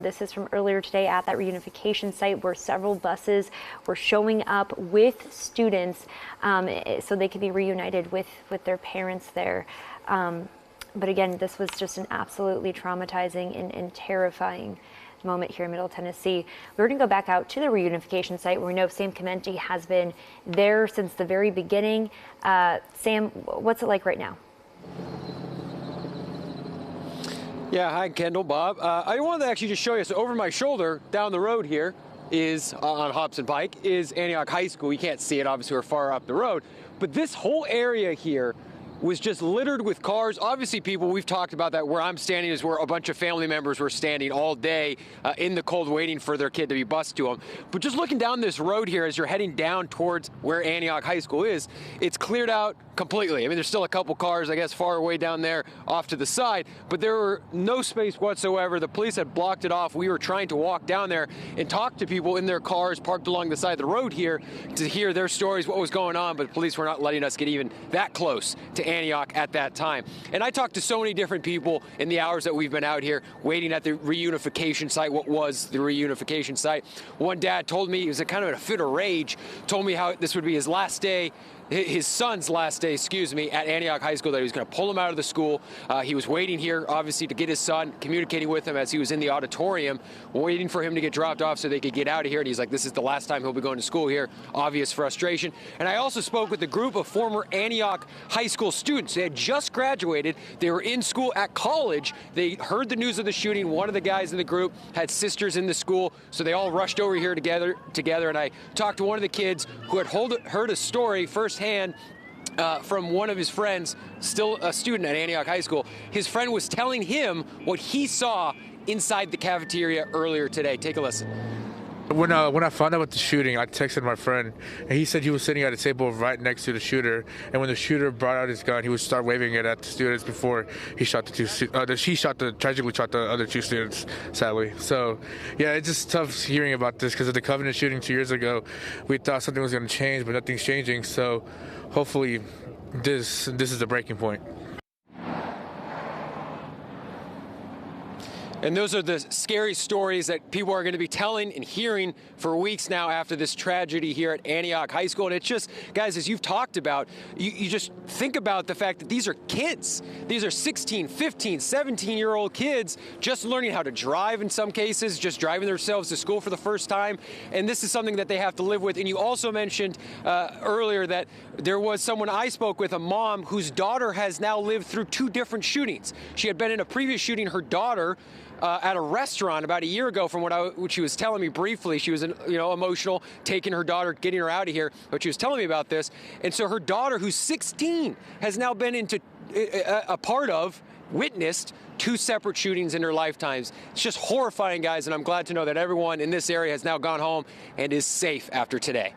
This is from earlier today at that reunification site where several buses were showing up with students so they could be reunited with their parents there. But again, this was just an absolutely traumatizing and terrifying moment here in Middle Tennessee. We're going to go back out to the reunification site where we know Sam Chimenti has been there since the very beginning. Sam, what's it like right now? Yeah, hi, Kendall, Bob. I wanted to actually just show you. So over my shoulder, down the road here, is on Hobson Pike, is Antioch High School. You can't see it, obviously, we're far up the road. But this whole area here was just littered with cars. Obviously, people, we've talked about that. Where I'm standing is where a bunch of family members were standing all day in the cold waiting for their kid to be bused to them. But just looking down this road here as you're heading down towards where Antioch High School is, it's cleared out completely. I mean, there's still a couple cars, I guess, far away down there off to the side, but there were no space whatsoever. The police had blocked it off. We were trying to walk down there and talk to people in their cars parked along the side of the road here to hear their stories, what was going on, but the police were not letting us get even that close to Antioch at that time. And I talked to so many different people in the hours that we've been out here waiting at the reunification site, what was the reunification site. One dad told me, he was kind of in a fit of rage, told me how this would be his last day, his son's last day, at Antioch High School, that he was going to pull him out of the school. He was waiting here, obviously, to get his son, communicating with him as he was in the auditorium, waiting for him to get dropped off so they could get out of here. And he's like, this is the last time he'll be going to school here. Obvious frustration. And I also spoke with a group of former Antioch High School students. They had just graduated. They were in school at college. They heard the news of the shooting. One of the guys in the group had sisters in the school, so they all rushed over here together. And I talked to one of the kids who had heard a story firsthand from one of his friends, still a student at Antioch High School. His friend was telling him what he saw inside the cafeteria earlier today. Take a listen. When I found out about the shooting, I texted my friend, and he said he was sitting at a table right next to the shooter. And when the shooter brought out his gun, he would start waving it at the students before he shot tragically shot the other two students, sadly. So, yeah, it's just tough hearing about this because of the Covenant shooting 2 years ago. We thought something was going to change, but nothing's changing. So, hopefully, this is the breaking point. And those are the scary stories that people are going to be telling and hearing for weeks now after this tragedy here at Antioch High School. And it's just, guys, as you've talked about, you just think about the fact that these are kids. These are 16, 15, 17-year-old kids just learning how to drive in some cases, just driving themselves to school for the first time. And this is something that they have to live with. And you also mentioned earlier that there was someone I spoke with, a mom whose daughter has now lived through 2 different shootings. She had been in a previous shooting. Her daughter at a restaurant about a year ago, from what she was telling me briefly. She was, emotional, taking her daughter, getting her out of here, but she was telling me about this. And so her daughter, who's 16, has now been witnessed 2 separate shootings in her lifetimes. It's just horrifying, guys, and I'm glad to know that everyone in this area has now gone home and is safe after today.